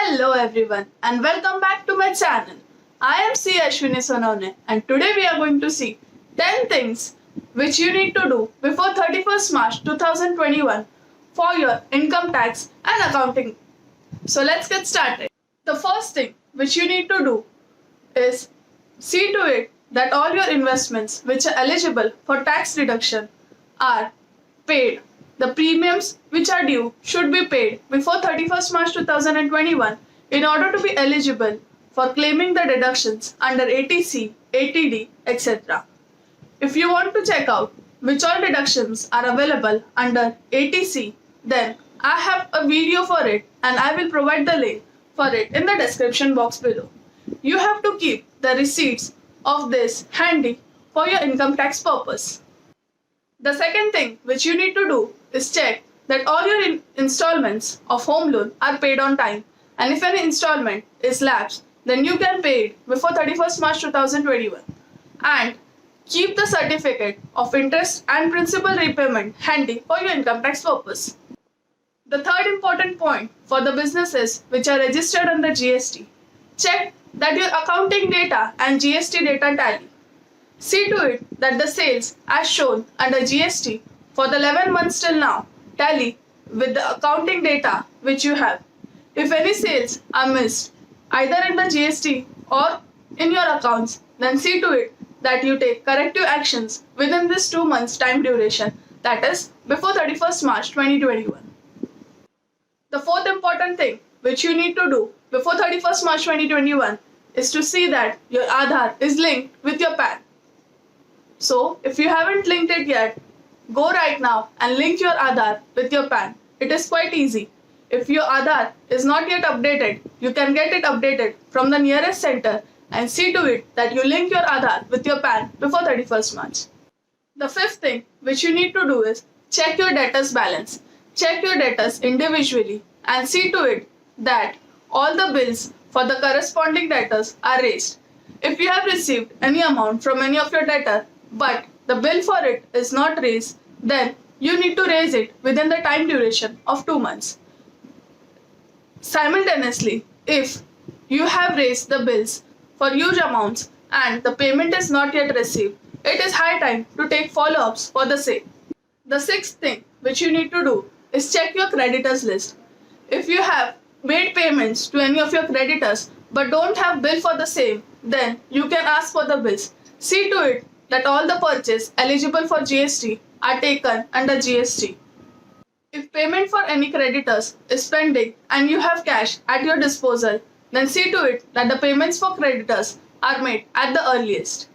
Hello everyone and welcome back to my channel. I am C. Ashwini Sonone and today we are going to see 10 things which you need to do before 31st March 2021 for your income tax and accounting. So let's get started. The first thing which you need to do is see to it that all your investments which are eligible for tax deduction are paid. The premiums which are due should be paid before 31st March 2021 in order to be eligible for claiming the deductions under ATC, ATD, etc. If you want to check out which all deductions are available under ATC, then I have a video for it and I will provide the link for it in the description box below. You have to keep the receipts of this handy for your income tax purpose. The second thing which you need to do is check that all your installments of home loan are paid on time, and if any installment is lapsed, then you can pay it before 31st March 2021 and keep the certificate of interest and principal repayment handy for your income tax purpose. The third important point for the businesses which are registered under GST, check that your accounting data and GST data tally. See to it that the sales as shown under GST for the 11 months till now tally with the accounting data which you have. If any sales are missed either in the GST or in your accounts, then see to it that you take corrective actions within this 2 months time duration, that is before 31st March 2021. The fourth important thing which you need to do before 31st March 2021 is to see that your Aadhaar is linked with your PAN. So, if you haven't linked it yet, go right now and link your Aadhaar with your PAN. It is quite easy. If your Aadhaar is not yet updated, you can get it updated from the nearest center and see to it that you link your Aadhaar with your PAN before 31st March. The fifth thing which you need to do is check your debtors balance. Check your debtors individually and see to it that all the bills for the corresponding debtors are raised. If you have received any amount from any of your debtor, but the bill for it is not raised, then you need to raise it within the time duration of 2 months. Simultaneously, if you have raised the bills for huge amounts and the payment is not yet received, it is high time to take follow-ups for the same. The sixth thing which you need to do is check your creditors list. If you have made payments to any of your creditors but don't have bill for the same, then you can ask for the bills. See to it that all the purchase eligible for GST are taken under GST. If payment for any creditors is pending and you have cash at your disposal, then see to it that the payments for creditors are made at the earliest.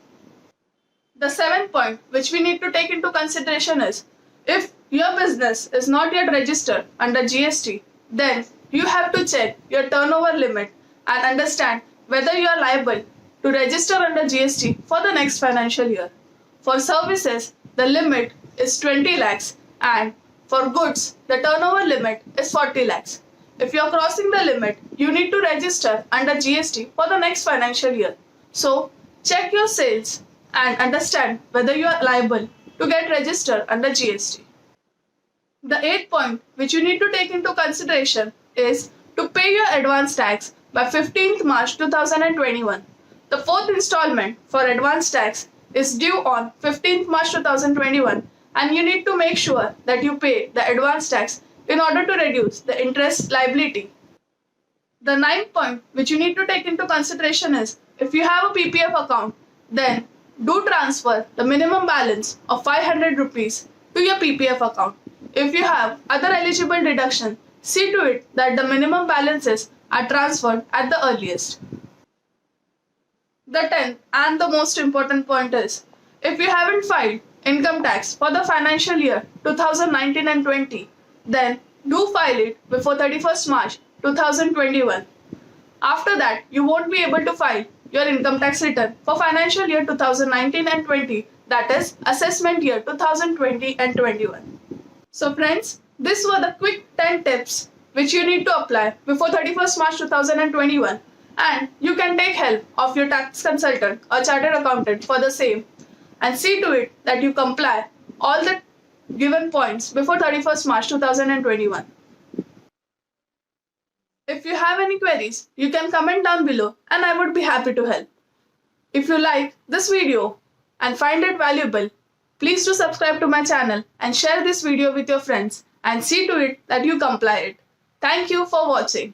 The seventh point which we need to take into consideration is, if your business is not yet registered under GST, then you have to check your turnover limit and understand whether you are liable to register under GST for the next financial year. For services, the limit is 20 lakhs and for goods, the turnover limit is 40 lakhs. If you are crossing the limit, you need to register under GST for the next financial year. So, check your sales and understand whether you are liable to get registered under GST. The eighth point which you need to take into consideration is to pay your advance tax by 15th March 2021. The fourth installment for advance tax is due on 15th March 2021 and you need to make sure that you pay the advance tax in order to reduce the interest liability. The ninth point which you need to take into consideration is, if you have a PPF account, then do transfer the minimum balance of 500 rupees to your PPF account. If you have other eligible deduction, see to it that the minimum balances are transferred at the earliest. The 10th and the most important point is, if you haven't filed income tax for the financial year 2019 and 20, then do file it before 31st March 2021. After that, you won't be able to file your income tax return for financial year 2019 and 20, that is assessment year 2020 and 21. So friends, these were the quick 10 tips which you need to apply before 31st March 2021. And you can take help of your tax consultant or chartered accountant for the same and see to it that you comply all the given points before 31st March 2021. If you have any queries, you can comment down below and I would be happy to help. If you like this video and find it valuable, please do subscribe to my channel and share this video with your friends and see to it that you comply it. Thank you for watching.